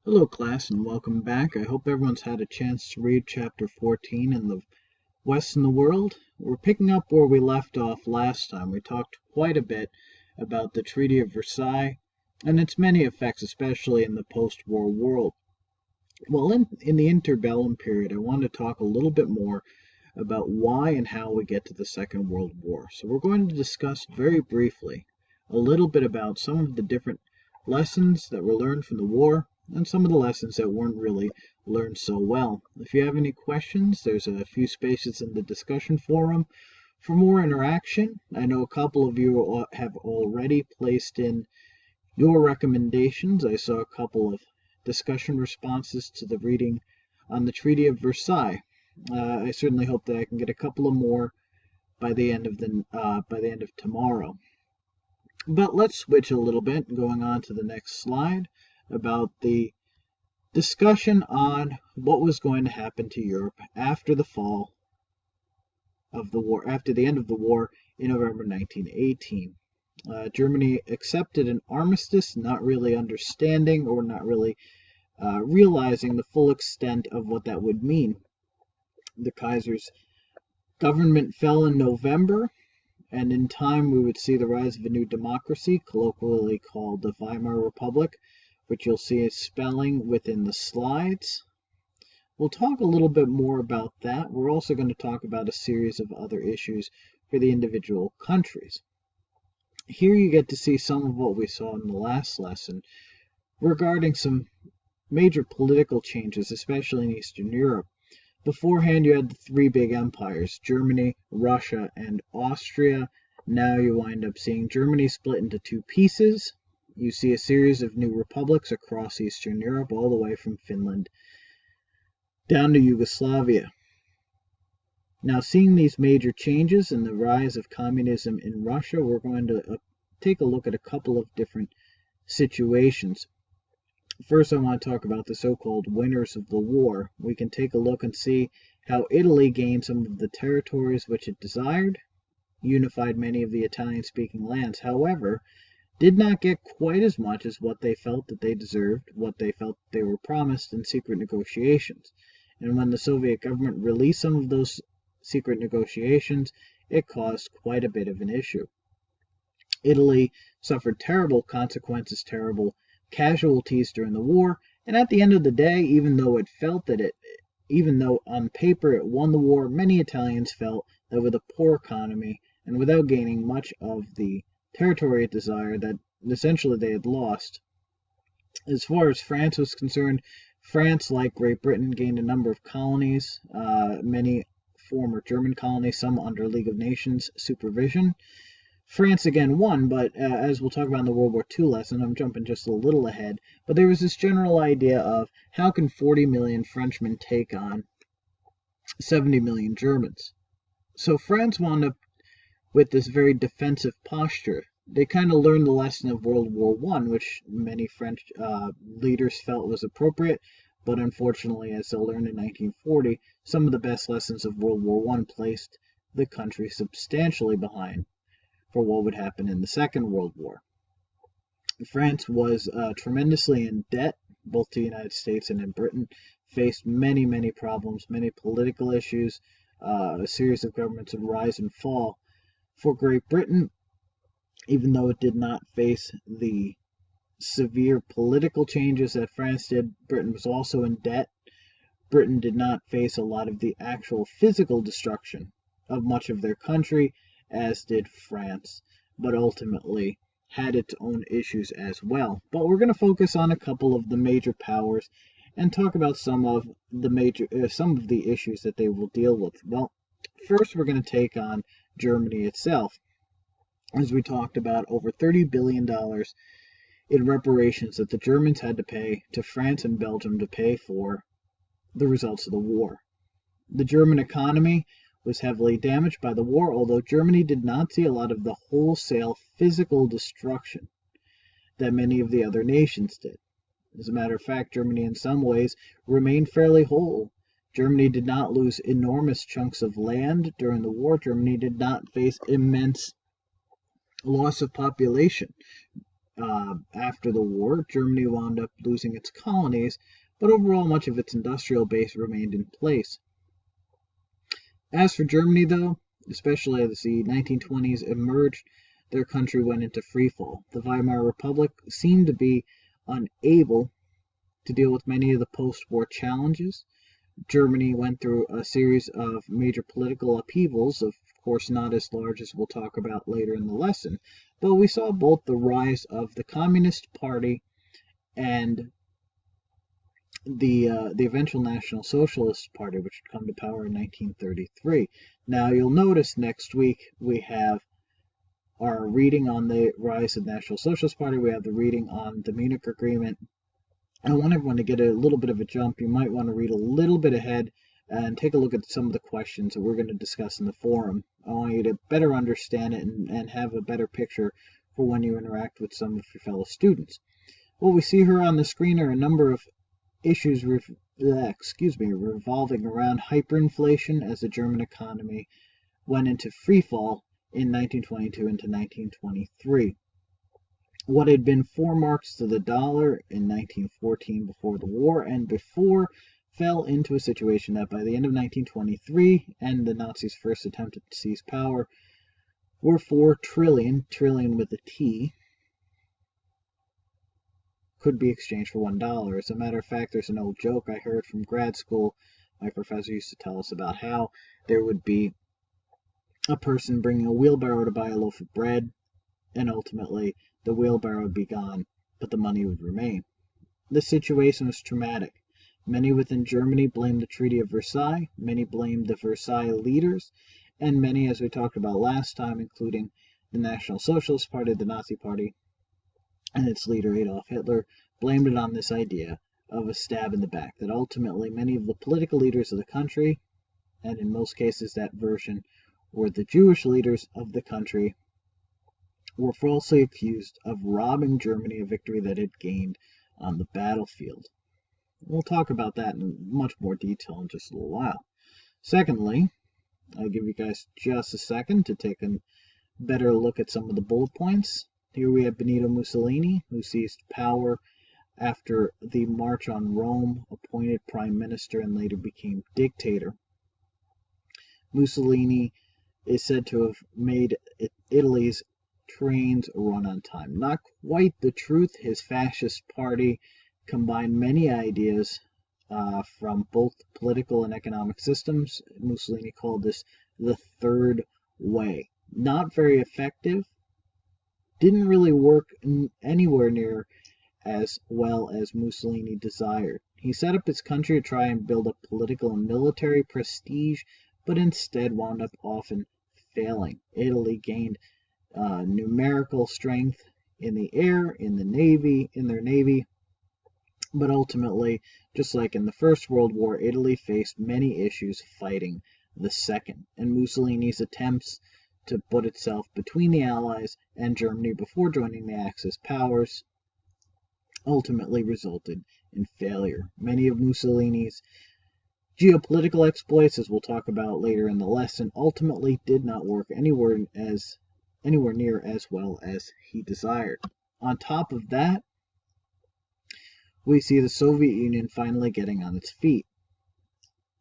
Hello, class, and welcome back. I hope everyone's had a chance to read Chapter 14 in the West and the World. We're picking up where we left off last time. We talked quite a bit about the Treaty of Versailles and its many effects, especially in the post-war world. Well, in the interbellum period, I want to talk a little bit more about why and how we get to the Second World War. So we're going to discuss very briefly a little bit about some of the different lessons that were learned from the war and some of the lessons that weren't really learned so well. If you have any questions, there's a few spaces in the discussion forum for more interaction. I know a couple of you have already placed in your recommendations. I saw a couple of discussion responses to the reading on the Treaty of Versailles. I certainly hope that I can get a couple of more by the end of tomorrow. But let's switch a little bit, going on to the next slide about the discussion on what was going to happen to Europe after the fall of the war, after the end of the war in November 1918. Germany accepted an armistice, not really understanding or not really realizing the full extent of what that would mean. The Kaiser's government fell in November, and in time we would see the rise of a new democracy, colloquially called the Weimar Republic, which you'll see as spelling within the slides. We'll talk a little bit more about that. We're also going to talk about a series of other issues for the individual countries. Here you get to see some of what we saw in the last lesson regarding some major political changes, especially in Eastern Europe. Beforehand, you had the three big empires, Germany, Russia, and Austria. Now you wind up seeing Germany split into two pieces. You see a series of new republics across Eastern Europe, all the way from Finland down to Yugoslavia. Now, seeing these major changes and the rise of communism in Russia, we're going to take a look at a couple of different situations. First, I want to talk about the so-called winners of the war. We can take a look and see how Italy gained some of the territories which it desired, unified many of the Italian-speaking lands. However, did not get quite as much as what they felt that they deserved, what they felt they were promised in secret negotiations. And when the Soviet government released some of those secret negotiations, it caused quite a bit of an issue. Italy suffered terrible consequences, terrible casualties during the war, and at the end of the day, even though on paper it won the war, many Italians felt that with a poor economy and without gaining much of the territory it desired, that essentially they had lost. As far as France was concerned, France, like Great Britain, gained a number of colonies, many former German colonies, some under League of Nations supervision. France again won, but as we'll talk about in the World War II lesson, I'm jumping just a little ahead, but there was this general idea of how can 40 million Frenchmen take on 70 million Germans? So France wound up with this very defensive posture. They kind of learned the lesson of World War I, which many French leaders felt was appropriate, but unfortunately, as they learned in 1940, some of the best lessons of World War I placed the country substantially behind for what would happen in the Second World War. France was tremendously in debt, both to the United States and in Britain, faced many, many problems, many political issues. A series of governments would rise and fall. For Great Britain, even though it did not face the severe political changes that France did, Britain was also in debt. Britain did not face a lot of the actual physical destruction of much of their country, as did France, but ultimately had its own issues as well. But we're going to focus on a couple of the major powers and talk about some of the issues that they will deal with. Well, first we're going to take on Germany itself. As we talked about, over $30 billion in reparations that the Germans had to pay to France and Belgium to pay for the results of the war. The German economy was heavily damaged by the war, although Germany did not see a lot of the wholesale physical destruction that many of the other nations did. As a matter of fact, Germany in some ways remained fairly whole. Germany did not lose enormous chunks of land during the war. Germany did not face immense loss of population. After the war, Germany wound up losing its colonies, but overall much of its industrial base remained in place. As for Germany, though, especially as the 1920s emerged, their country went into freefall. The Weimar Republic seemed to be unable to deal with many of the post-war challenges. Germany went through a series of major political upheavals, of course not as large as we'll talk about later in the lesson, but we saw both the rise of the Communist Party and the eventual National Socialist Party, which would come to power in 1933. Now you'll notice next week we have our reading on the rise of the National Socialist Party. We have the reading on the Munich Agreement. I want everyone to get a little bit of a jump. You might want to read a little bit ahead and take a look at some of the questions that we're going to discuss in the forum. I want you to better understand it and have a better picture for when you interact with some of your fellow students. What we see here on the screen are a number of issues revolving around hyperinflation as the German economy went into freefall in 1922 into 1923. What had been 4 marks to the dollar in 1914 before the war and before fell into a situation that by the end of 1923 and the Nazis' first attempt to seize power were 4 trillion with a T, could be exchanged for $1. As a matter of fact, there's an old joke I heard from grad school. My professor used to tell us about how there would be a person bringing a wheelbarrow to buy a loaf of bread, and ultimately the wheelbarrow would be gone, but the money would remain. This situation was traumatic. Many within Germany blamed the Treaty of Versailles, many blamed the Versailles leaders, and many, as we talked about last time, including the National Socialist Party, the Nazi Party, and its leader Adolf Hitler, blamed it on this idea of a stab in the back, that ultimately many of the political leaders of the country, and in most cases that version were the Jewish leaders of the country, were falsely accused of robbing Germany a victory that it gained on the battlefield. We'll talk about that in much more detail in just a little while. Secondly, I'll give you guys just a second to take a better look at some of the bullet points. Here we have Benito Mussolini, who seized power after the March on Rome, appointed prime minister, and later became dictator. Mussolini is said to have made Italy's trains run on time. Not quite the truth. His fascist party combined many ideas from both political and economic systems. Mussolini called this the third way. Not very effective. Didn't really work anywhere near as well as Mussolini desired. He set up his country to try and build up political and military prestige, but instead wound up often failing. Italy gained numerical strength in the air, in their navy, but ultimately, just like in the First World War, Italy faced many issues fighting the Second, and Mussolini's attempts to put itself between the Allies and Germany before joining the Axis powers ultimately resulted in failure. Many of Mussolini's geopolitical exploits, as we'll talk about later in the lesson, ultimately did not work anywhere near as well as he desired. On top of that, we see the Soviet Union finally getting on its feet.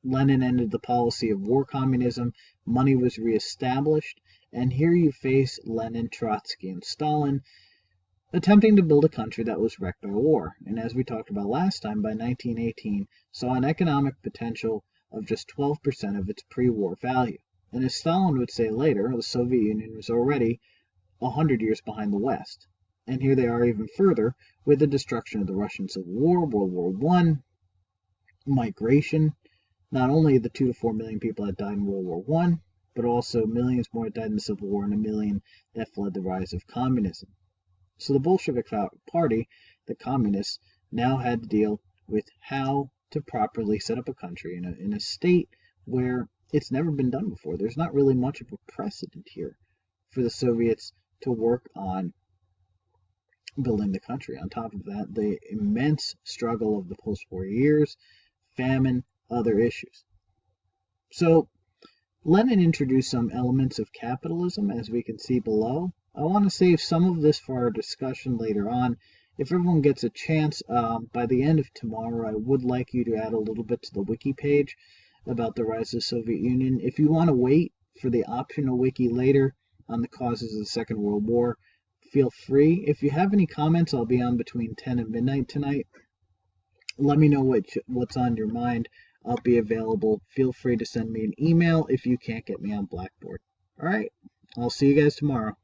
Lenin ended the policy of war communism, money was reestablished, and here you face Lenin, Trotsky, and Stalin attempting to build a country that was wrecked by war, and as we talked about last time, by 1918 saw an economic potential of just 12% of its pre-war value. And as Stalin would say later, the Soviet Union was already 100 years behind the West. And here they are even further with the destruction of the Russian Civil War, World War I, migration. Not only the 2 to 4 million people that died in World War I, but also millions more that died in the Civil War and a million that fled the rise of communism. So the Bolshevik Party, the communists, now had to deal with how to properly set up a country in a state where it's never been done before. There's not really much of a precedent here for the Soviets to work on building the country. On top of that, the immense struggle of the post-war years, famine, other issues. So Lenin introduced some elements of capitalism, as we can see below. I want to save some of this for our discussion later on. If everyone gets a chance, by the end of tomorrow, I would like you to add a little bit to the wiki page about the rise of the Soviet Union. If you want to wait for the optional wiki later on the causes of the Second World War, feel free. If you have any comments, I'll be on between 10 and midnight tonight. Let me know what's on your mind. I'll be available. Feel free to send me an email if you can't get me on Blackboard. All right, I'll see you guys tomorrow.